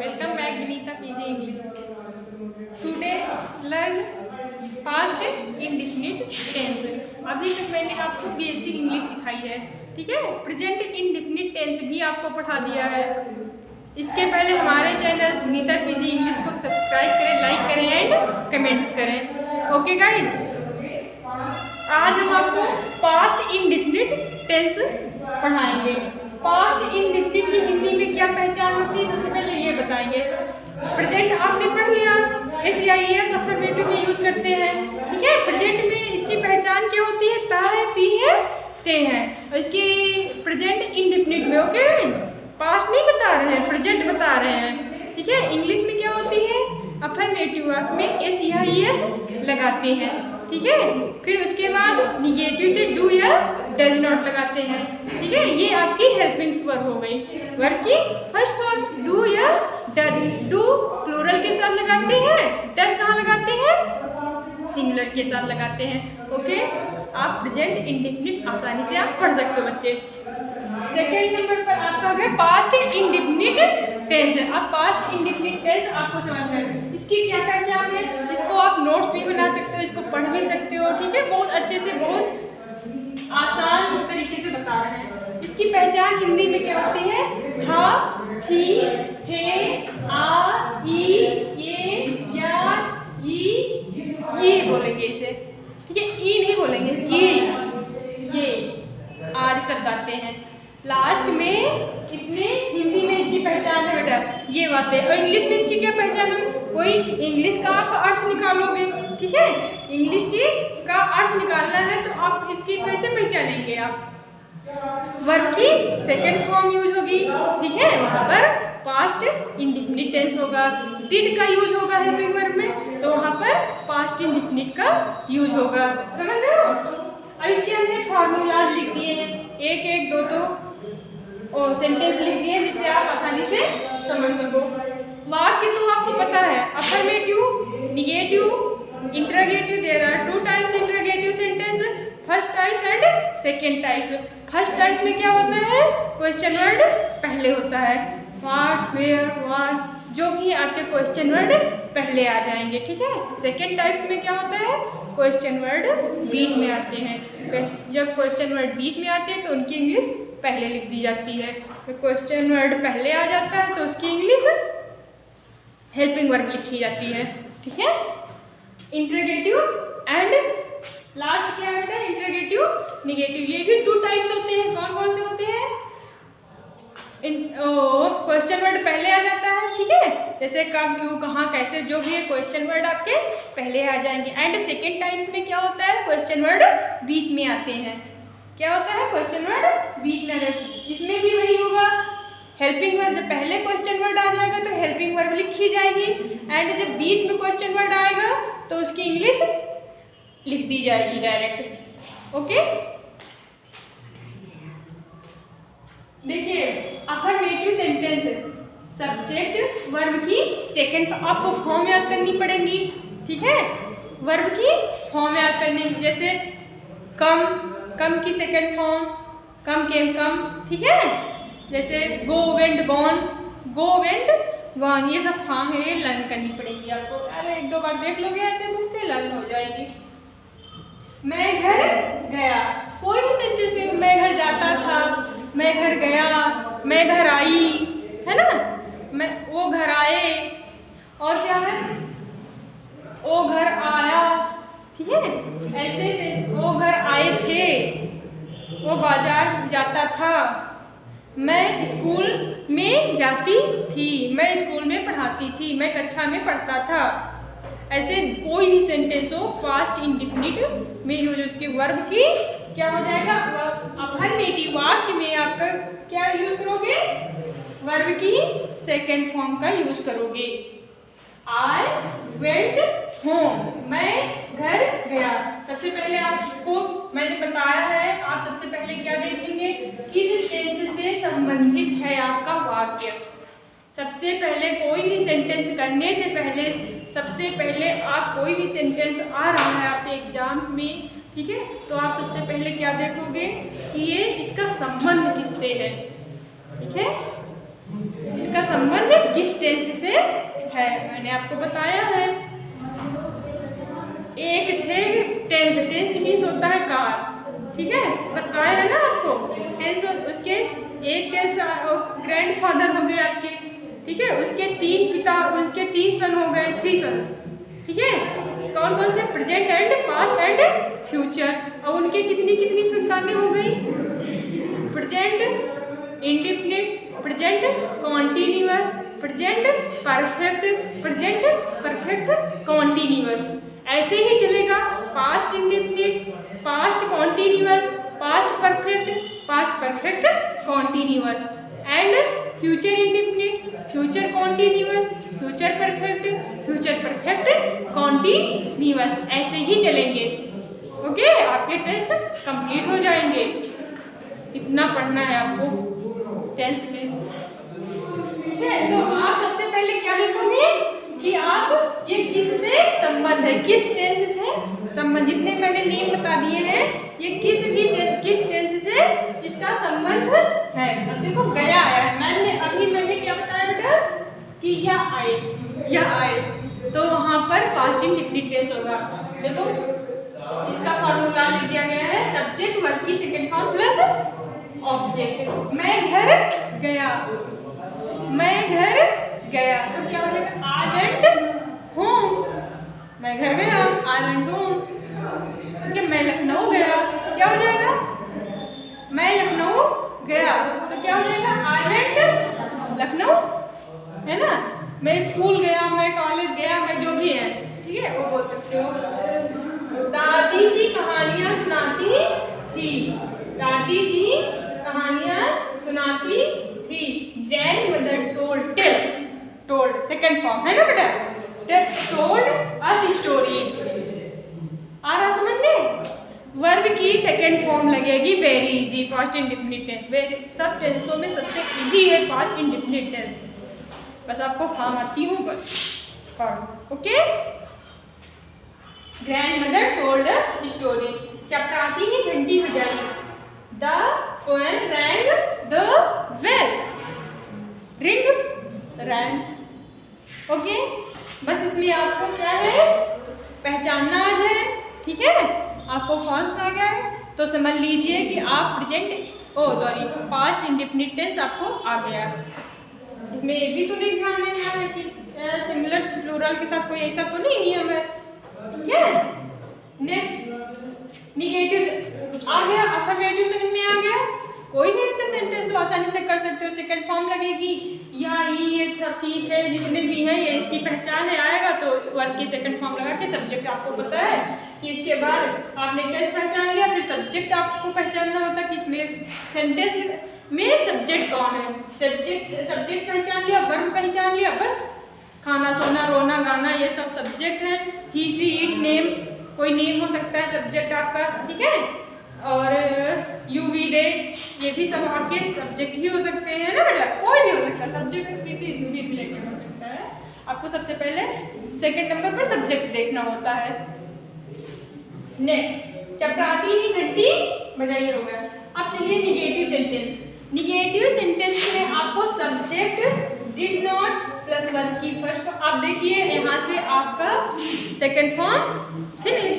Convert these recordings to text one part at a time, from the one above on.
Welcome back Vinita PG English. Today learn past indefinite tense. अभी तक मैंने आपको बेसिक इंग्लिश सिखाई है, ठीक है। प्रेजेंट इंडेफिनिट टेंस भी आपको पढ़ा दिया है। इसके पहले हमारे चैनल विनीता पीजी इंग्लिश को सब्सक्राइब करें, लाइक करें एंड कमेंट्स करें। ओके गाइज, आज हम आपको पास्ट इंडेफिनिट टेंस पढ़ाएंगे। पास्ट इंडेफिनिट की हिंदी में क्या पहचान होती है, सबसे पहले ये बताएंगे। प्रेजेंट आपने पढ़ लिया, SEIS अफर्मेटिव में यूज करते हैं, ठीक है। प्रेजेंट में इसकी पहचान क्या होती है, ता है, ती है, ते है। और इसकी प्रेजेंट इंडेफिनिट में, ओके, पास्ट नहीं बता रहे हैं, प्रेजेंट बता रहे हैं, ठीक है। इंग्लिश में क्या होती है, अफर्मेटिव वर्ब में SEIS लगाते हैं, ठीक है। फिर उसके बाद निगेटिव से डू या डज नॉट लगाते हैं, ठीक है। ये आपकी हेल्पिंग वर्ब हो गई। वर्ब की फर्स्ट फॉर्म डू या डज। डू प्लूरल के साथ लगाते हैं, डज कहाँ लगाते हैं, सिंगुलर के साथ लगाते हैं, ओके। आप प्रेजेंट इंडेफिनिट आसानी से आप पढ़ सकते हो बच्चे। सेकेंड नंबर पर आपका है पास्ट इंडेफिनिट टेंस। अब पास्ट इंडेफिनिट टेंस आपको समझना है, इसकी क्या पहचान है। इसको आप नोट्स भी बना सकते हो, इसको पढ़ भी सकते हो, ठीक है। बहुत अच्छे से, बहुत आसान तरीके से बता रहे हैं। इसकी पहचान हिंदी में क्या होती है, था, थी, थे, आ, ई, ये, या, ये बोलेंगे इसे, ठीक है। ई नहीं बोलेंगे, ये आदि शब्द आते हैं। लास्ट में कितने हिंदी में इसकी पहचान है बेटा, ये बातें। और इंग्लिश में इसकी क्या पहचान हुई, कोई इंग्लिश का आप अर्थ निकालोगे, ठीक है। इंग्लिश की का अर्थ निकालना है तो आप इसकी कैसे पहचानेंगे, आप वर्ब की सेकंड फॉर्म यूज होगी, ठीक है। वहाँ पर पास्ट इंडेफिनिट टेंस होगा। डिड का यूज होगा हेल्पिंग वर्ब में, तो वहाँ पर पास्ट इंडेफिनिट का यूज होगा। समझ रहे हो। अब इसके हमने फॉर्मूला लिख दिए हैं, एक एक दो दो और सेंटेंस लिख दिए जिससे आप आसानी से समझ सको। वाक्य तो आपको पता है, affirmative, negative, interrogative. There are two types interrogative sentence, first types and second types. First types में क्या होता है, क्वेश्चन वर्ड पहले होता है, व्हाट, वेयर, व्हाट, जो भी आपके क्वेश्चन वर्ड पहले आ जाएंगे, ठीक है। सेकेंड टाइप्स में क्या होता है, क्वेश्चन वर्ड बीच में आते हैं। जब क्वेश्चन वर्ड बीच में आते हैं तो उनकी इंग्लिश पहले लिख दी जाती है। तो क्वेश्चन वर्ड पहले आ जाता है तो उसकी इंग्लिश हेल्पिंग वर्ब लिखी जाती है, ठीक है। इंटरोगेटिव एंड लास्ट क्या है बेटा, इंटरोगेटिव, निगेटिव। ये भी टू टाइप्स होते हैं। कौन कौन से होते हैं, क्वेश्चन वर्ड पहले आ जाता है, ठीक है। जैसे कब, क्यों, कहाँ, कैसे, जो भी है क्वेश्चन वर्ड आपके पहले आ जाएंगे। एंड सेकेंड टाइप्स में क्या होता है, क्वेश्चन वर्ड बीच में आते हैं। क्या होता है, क्वेश्चन वर्ड बीच में आ जाते हैं। इसमें भी वही होगा, हेल्पिंग वर्ब जब पहले क्वेश्चन वर्ड आ जाएगा तो हेल्पिंग वर्ब लिखी जाएगी, एंड जब बीच में क्वेश्चन वर्ड आएगा तो उसकी इंग्लिश लिख दी जाएगी डायरेक्ट, ओके। देखिए, अफर्मेटिव सेंटेंस, सब्जेक्ट वर्ब की सेकंड आपको फॉर्म याद करनी पड़ेगी, ठीक है। वर्ब की फॉर्म याद करनी, जैसे कम, कम की सेकंड फॉर्म, कम, केम, कम, ठीक है। जैसे गो, वेंट, गॉन, गो, वेंट, गॉन, ये सब फॉर्म है, ये लर्न करनी पड़ेगी आपको। अरे एक दो बार देख लोगे ऐसे मुझ से लर्न हो जाएगी। मैं घर गया, कोई भी सेंटेंस में, मैं घर जाता था, मैं घर गया, मैं घर आई, है ना, मैं, वो घर आए, और क्या है, वो घर आया, ठीक है। ऐसे से वो घर आए थे, वो बाजार जाता था, मैं स्कूल में जाती थी, मैं स्कूल में पढ़ाती थी, मैं कक्षा में पढ़ता था। ऐसे कोई भी सेंटेंस हो पास्ट इंडेफिनिट में यूज, उसके वर्ब की क्या हो जाएगा, अफर्मेटिव वाक्य में आपका क्या यूज करोगे, वर्ब की सेकेंड फॉर्म का यूज करोगे। आई वेंट होम, मैं घर गया। सबसे पहले आपको मैंने बताया है, आप सबसे पहले क्या देखेंगे, किस टेंस से संबंधित है आपका वाक्य। सबसे पहले कोई भी सेंटेंस करने से पहले, सबसे पहले आप कोई भी सेंटेंस आ रहा है आपके एग्जाम्स में, ठीक है, तो आप सबसे पहले क्या देखोगे कि ये इसका संबंध किससे है, ठीक है। इसका संबंध किस टेंस से है, मैंने आपको बताया है। एक थे टेंस, टेंस मीन्स होता है काल, ठीक है, बताया है ना आपको। टेंस उसके एक टेंस ग्रैंडफादर हो गए आपके, ठीक है, उसके 3 पिता, उसके 3 सन हो गए, 3 सन्स, ठीक है। कौन कौन से, present and past and future, और उनके कितनी कितनी संतानें हो गई, present indefinite, present continuous, present perfect, present perfect continuous. ऐसे ही चलेगा, past indefinite, past continuous, past perfect continuous, and future indefinite, future continuous, future perfect continuous. ऐसे ही चलेंगे। ओके, आपके टेंस कंप्लीट हो जाएंगे। इतना पढ़ना है आपको टेंस में, ठीक है। तो आप सबसे पहले क्या लिखोगे कि आप ये किससे संबंध है, किस टेंस से संबंध, जितने मैंने नेम बता दिए हैं, ये किस टेंस से इसका संबंध है। अब देखो गया आया है, मैंने क्या बताया बेटा कि यह आए, तो वहां पर पास्ट इंडेफिनिट टेंस होगा। देखो इसका फॉर्मूला लिख दिया गया है, सब्जेक्ट वर्ब की सेकंड फॉर्म प्लस ऑब्जेक्ट। मैं घर गया, तो क्या हो जाएगा, आज एंड होम। मैं घर गया, आज एंड होम। ठीक है, मैं लखनऊ गया, क्या हो जाएगा, मैं लखनऊ गया, तो क्या हो जाएगा, आज एंड लखनऊ, है ना। मैं स्कूल गया, मैं कॉलेज गया, मैं जो भी है, ठीक है, वो बोल सकते हो। दादी जी कहानियां सुनाती थी, दादी जी कहानियां सुनाती थी। Grand mother told second form है ना बेटा, टोल्ड अस स्टोरीज। आ रहा समझ में। वर्ब की सेकंड फॉर्म लगेगी very easy, past indefinite tense. सब टेंसों में सबसे इजी है पास्ट इंडेफिनिट टेंस। बस आपको फॉर्म आती हूँ, बस forms. Okay, grandmother told us stories. चपरासी ने घंटी बजाई, the poem rang the bell, ring rang. Okay, बस इसमें आपको क्या है, पहचानना आज है, ठीक है। आपको फॉर्म्स आ गया है, तो समझ लीजिए कि आप पास्ट इंडेफिनिट टेंस आपको आ गया। इसमें ये भी तो नहीं ध्यान देना है कि सिंगुलर प्लूरल के साथ कोई ऐसा तो नहीं नियम है, ठीक है। नेक्स्ट, निगेटिव आ गया, अफर्मेटिव समझ में आ गया। कोई भी ऐसे सेंटेंस हो आसानी से कर सकते हो, सेकंड फॉर्म लगेगी, या ये थी थे जितने भी हैं, ये इसकी पहचान है, आएगा तो वर्ब की सेकंड फॉर्म लगा के। सब्जेक्ट आपको पता है कि इसके बाद आपने टेंस पहचान लिया, फिर सब्जेक्ट आपको पहचानना होता है कि इसमें सेंटेंस में सब्जेक्ट कौन है। सब्जेक्ट पहचान लिया, वर्ब पहचान लिया, बस खाना सोना रोना गाना ये सब सब्जेक्ट है। ही सी इट नेम, कोई नेम हो सकता है सब्जेक्ट आपका, ठीक है। और यू वी दे, ये भी सब आपके सब्जेक्ट ही हो सकते हैं ना बेटा, कोई भी हो सकता है सब्जेक्ट, किसी से भी रिलेटेड हो सकता है। आपको सबसे पहले सेकंड नंबर पर सब्जेक्ट देखना होता है। नेक्स्ट, चपरासी ही घंटी बजाई हो गया। अब चलिए निगेटिव सेंटेंस। निगेटिव सेंटेंस में आपको subject did not plus verb की फर्स्ट, आप देखिए यहाँ से आपका सेकंड फॉर्म फिनिश।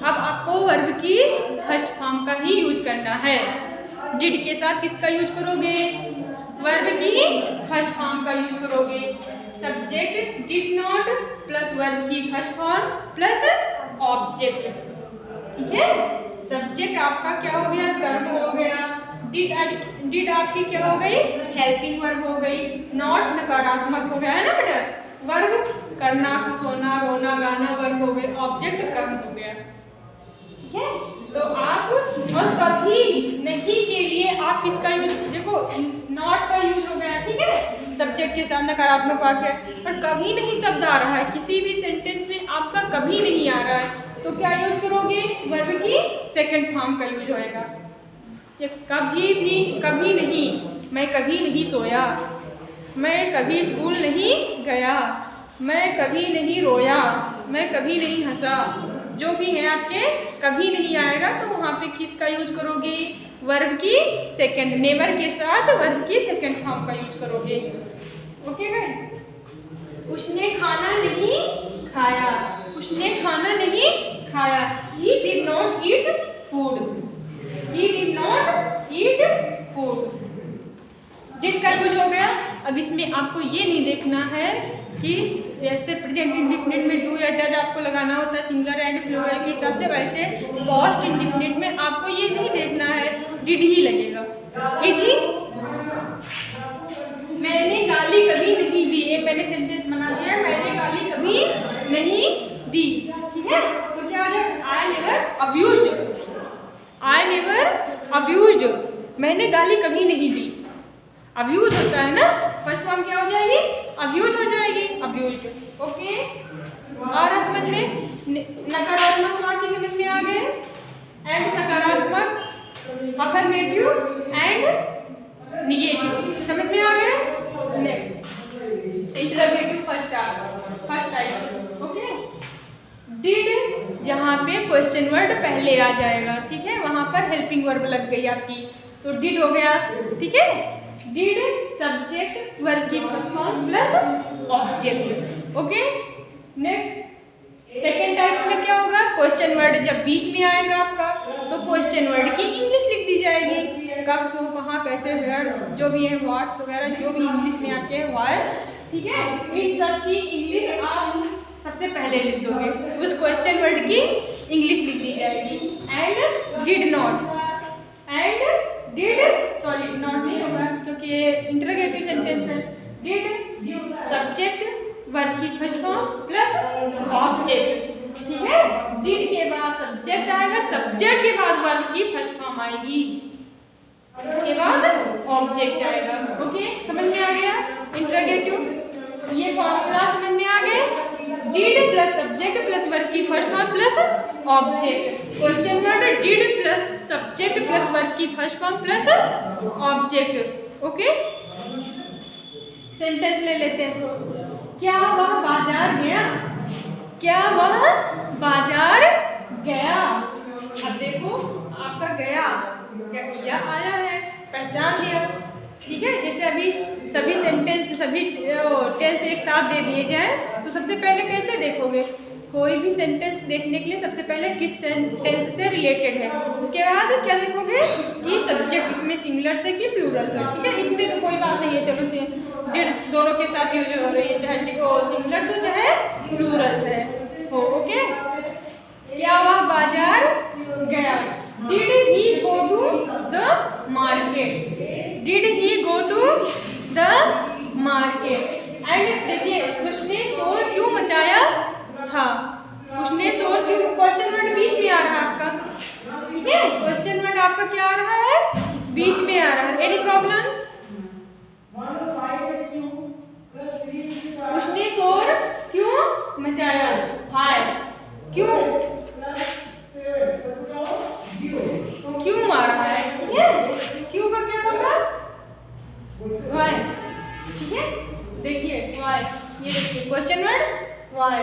अब आपको वर्ब की फर्स्ट फॉर्म का ही यूज करना है। डिड के साथ किसका यूज करोगे, वर्ब की फर्स्ट फॉर्म का यूज करोगे। Subject did not plus verb की फर्स्ट फॉर्म प्लस ऑब्जेक्ट, ठीक है। सब्जेक्ट आपका क्या हो गया, कर्म हो गया। डिड आपकी क्या हो गई, हेल्पिंग वर्ब हो गई। नॉट नकारात्मक हो गया है ना बेटा। वर्ब करना, सोना रोना गाना वर्ब हो गए। ऑब्जेक्ट कर्म हो गया, ठीक है। तो आप और कभी नहीं के लिए आप किसका यूज, देखो नॉट का यूज हो गया, ठीक है, सब्जेक्ट के साथ नकारात्मक वाक्य। और कभी नहीं शब्द आ रहा है किसी भी सेंटेंस में, आपका कभी नहीं आ रहा है, तो क्या यूज करोगे, वर्ब की सेकंड फॉर्म का यूज होएगा। कभी नहीं, मैं कभी नहीं सोया, मैं कभी स्कूल नहीं गया, मैं कभी नहीं रोया, मैं कभी नहीं हंसा। जो भी है आपके कभी नहीं आएगा, तो वहाँ पे किसका यूज करोगे, वर्ब की सेकंड, नेवर के साथ वर्ब की सेकंड फॉर्म का यूज करोगे। ओके भाई, उसने खाना नहीं खाया, उसने खाना नहीं खाया। He did not eat food. He did not eat food. Did का यूज हो गया। अब इसमें आपको ये नहीं देखना है कि जैसे प्रेजेंट इंडेफिनिट में डू या डज आपको लगाना होता है सिंगुलर एंड प्लूरल के हिसाब से, वैसे पास्ट इंडेफिनिट में आपको ये नहीं देखना है, डिड ही लगेगा। ये जी, मैंने गाली कभी नहीं दी, एक मैंने सेंटेंस बना दिया, मैंने गाली कभी नहीं दी, ठीक है। तो क्या हो जाए, I never abused, I never abused, मैंने गाली कभी नहीं दी। अब्यूज होता है ना, फर्स्ट फॉर्म क्या हो जाएगी, अब्यूज हो जाएगी, अब्यूज्ड। ओके, और समझ में, नकारात्मक वाक्य समझ में आ गए, एंड सकारात्मक, अफर्मेटिव एंड निगेटिव समझ में आ गए। Next interrogative first type. Okay, did यहाँ पे क्वेश्चन वर्ड पहले आ जाएगा, ठीक है, वहां पर हेल्पिंग वर्ब लग गई आपकी, तो डिड हो गया, ठीक है। डिड सब्जेक्ट वर्ब की first form plus object. Okay, next second types में क्या होगा, क्वेश्चन वर्ड जब बीच में आएगा आपका तो क्वेश्चन वर्ड की इंग्लिश लिख दी जाएगी, कब क्यों कहाँ कैसे वेयर जो भी है, व्हाट्स वगैरह जो भी इंग्लिश में आते हैं वाई, ठीक है, इन सब की इंग्लिश आप सबसे पहले लिख दोगे, उस क्वेश्चन वर्ड की इंग्लिश लिख दी जाएगी। And did not, and did, sorry not नहीं होगा क्योंकि ये इंटरोगेटिव सेंटेंस है। डिड सब्जेक्ट वर्ब की फर्स्ट फॉर्म प्लस ऑब्जेक्ट, ठीक है, डिड के बाद सब्जेक्ट आएगा, सब्जेक्ट के बाद वर्ब की फर्स्ट फॉर्म आएगी, उसके बाद ऑब्जेक्ट आएगा। ओके, समझ में आ गया इंटरोगेटिव, ये फॉर्मूला समझ में आ गया, did plus subject plus verb की first form plus object, question word did plus subject plus verb की first form plus object. Okay, sentence ले लेते हैं थोड़ा। क्या वह बाजार गया, क्या वह बाजार गया। अब देखो आपका गया क्या आया है, पहचान लिया, ठीक है। जैसे अभी सभी सेंटेंस सभी टेंस एक साथ दे दिए जाए तो सबसे पहले कैसे देखोगे, कोई भी सेंटेंस देखने के लिए सबसे पहले किस सेंटेंस से रिलेटेड है, उसके बाद क्या देखोगे कि सब्जेक्ट इसमें सिंगुलर से कि प्लूरल से, ठीक है। इसमें तो कोई बात नहीं है, चलो से डिड दोनों के साथ यूज हो रही है, चाहे सिंगुलर से चाहे प्लूरल से हो। ओके, क्या वह बाजार गया, did he go to the market, did he go to the market. And देखिए उसने शोर क्यों मचाया था, उसने शोर क्यों, क्वेश्चन वर्ड बीच में आ रहा है आपका, ठीक है, क्वेश्चन वर्ड आपका क्या आ रहा है, बीच में आ रहा है। एनी प्रॉब्लम्स, उसने शोर क्यों मचाया, हाय क्यों, क्यों आ रहा है, ठीक है, क्यों का क्या होगा, वाई, ठीक है। देखिए वाई, ये देखिए क्वेश्चन वर्ड वाई,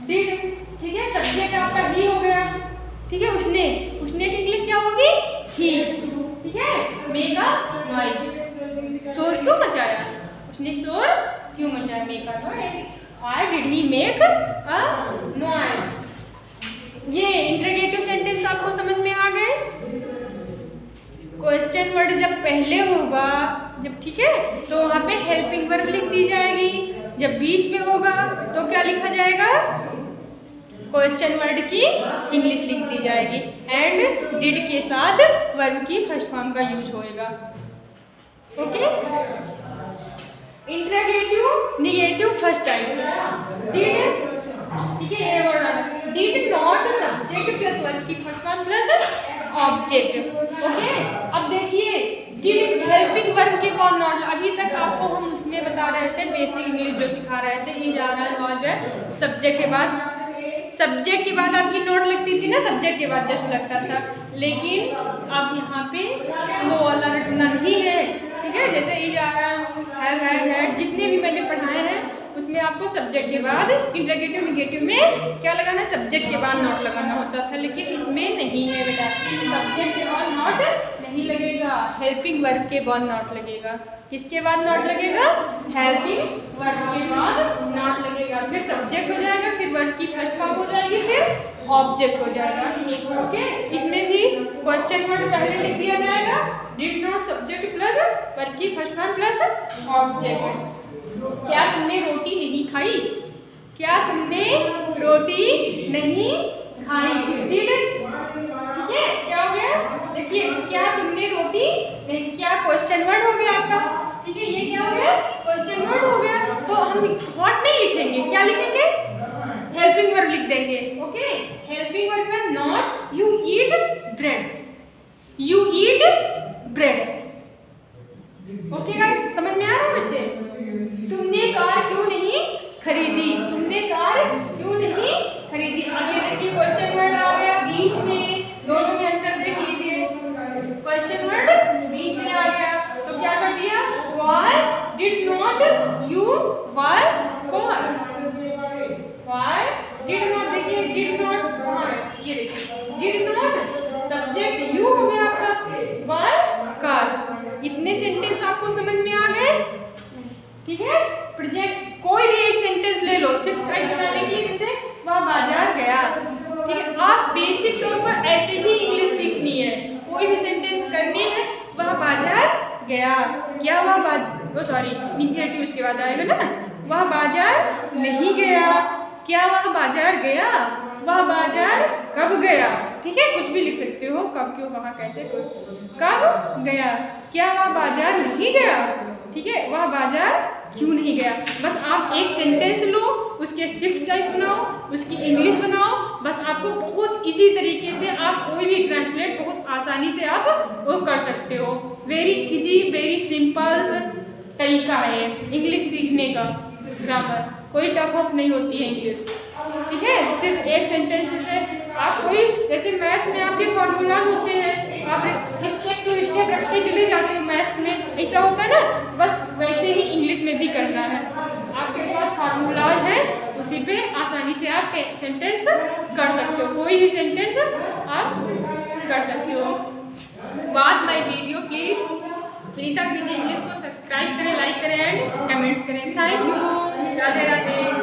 डिड, ठीक है, सब्जेक्ट आपका ही हो गया, ठीक है, उसने, उसने की इंग्लिश क्या होगी, ही, ठीक है, मेक अ नॉइज, शोर क्यों मचाया, उसने शोर क्यों मचाया, make a noise, why did he make a noise. ये इंटरोगेटिव सेंटेंस आपको समझ में आ गए। क्वेश्चन वर्ड जब पहले होगा जब, ठीक है, तो वहाँ पे हेल्पिंग वर्ब लिख दी जाएगी, जब बीच में होगा तो क्या लिखा जाएगा, क्वेश्चन वर्ड की इंग्लिश लिख दी जाएगी, एंड डिड के साथ वर्ब की फर्स्ट फॉर्म का यूज होएगा। Okay, interrogative negative first type, did, ठीक है, ये word did not subject plus verb की first form plus object. Okay, अब देखिए डिड हेल्पिंग वर्ब के बाद नॉट, अभी तक आपको हम उसमें बता रहे थे बेसिक इंग्लिश जो सिखा रहे थे, ये जा रहा है और सब्जेक्ट के बाद, सब्जेक्ट के बाद आपकी नोट लगती थी ना, सब्जेक्ट के बाद जस्ट लगता था, लेकिन अब यहाँ पे वो वाला रटना नहीं है, ठीक है। जैसे ये जा रहा है, जितने भी मैंने पढ़ाए हैं उसमें आपको सब्जेक्ट के बाद इंटरोगेटिव निगेटिव में क्या लगाना है, सब्जेक्ट के बाद नॉट लगाना होता था, लेकिन इसमें नहीं है बेटा, सब्जेक्ट के बाद नॉट नहीं लगेगा, हेल्पिंग वर्ब के बाद नॉट लगेगा। किसके बाद नॉट लगेगा? हेल्पिंग वर्ब के बाद नॉट लगेगा। फिर सब्जेक्ट हो जाएगा, फिर वर्ब की फर्स्ट फॉर्म हो जाएगी, फिर ऑब्जेक्ट हो जाएगा। ओके, इसमें भी क्वेश्चन वर्ड पहले लिख दिया जाएगा, did not subject plus verb की फर्स्ट फॉर्म प्लस ऑब्जेक्ट। क्या तुमने रोटी नहीं खाई? क्या तुमने रोटी नहीं खाई? डिड, ठीक है, क्या हो गया? देखिए, क्या तुमने रोटी नहीं, क्या क्वेश्चन वर्ड हो गया आपका, ठीक है, ये क्या हो गया? क्वेश्चन वर्ड हो गया। तो हम व्हाट नहीं लिखेंगे, क्या लिखेंगे? हेल्पिंग वर्ब लिख देंगे। ओके, हेल्पिंग वर्ब में not you eat bread, you eat bread. Okay guys, समझ में आ रहा है बच्चे? तुमने कार क्यों नहीं खरीदी? तुमने कार क्यों नहीं खरीदी? अब ये देखिए क्वेश्चन वर्ड आ गया बीच में, दोनों में अंतर देख लीजिए। क्वेश्चन वर्ड बीच में आ गया तो क्या कर दिया? Why did not you work car? Why did not, देखिए डिड नॉट कहाँ है, ये देखिए डिड नॉट सब्जेक्ट यू हो गया आपका, वर्क कार। इतने सेंटेंस आपको समझ में आ गए, ठीक है। प्रेजेंट कोई भी एक सेंटेंस ले लो सिर्फ टाइप बनाने के लिए, जैसे वह बाजार गया, ठीक है। आप बेसिक तौर पर ऐसे ही इंग्लिश सीखनी है, कोई भी सेंटेंस करनी है। वह बाजार गया, क्या वह सॉरी निगेटिव उसके बाद आएगा ना। वह बाजार नहीं गया, क्या वह बाजार गया? वह बाजार कब गया, ठीक है, कुछ भी लिख सकते हो, कब, क्यों, कहाँ, कैसे, कब गया। क्या वह बाजार नहीं गया, ठीक है, वह बाजार क्यों नहीं गया। बस आप एक सेंटेंस लो, उसके शिफ्ट टाइप बनाओ, उसकी इंग्लिश बनाओ, बस आपको बहुत इजी तरीके से आप कोई भी ट्रांसलेट बहुत आसानी से आप वो कर सकते हो। वेरी इजी, वेरी सिंपल तरीका है इंग्लिश सीखने का। ग्रामर कोई टफ अप नहीं होती है इंग्लिश, ठीक है। सिर्फ एक सेंटेंस से आप कोई, जैसे मैथ में आपके फॉर्मूला होते हैं, आप स्टेप टू स्टेप रखते चले जाते हो, मैथ्स में ऐसा होता है ना, बस वैसे ही इंग्लिश में भी करना है। आपके पास फार्मूला है, उसी पे आसानी से आप सेंटेंस कर सकते हो, कोई भी सेंटेंस आप कर सकते हो। Watch my video please Preeta PG English को सब्सक्राइब करें, लाइक करें एंड कमेंट्स करें। Thank you, Radhe Radhe.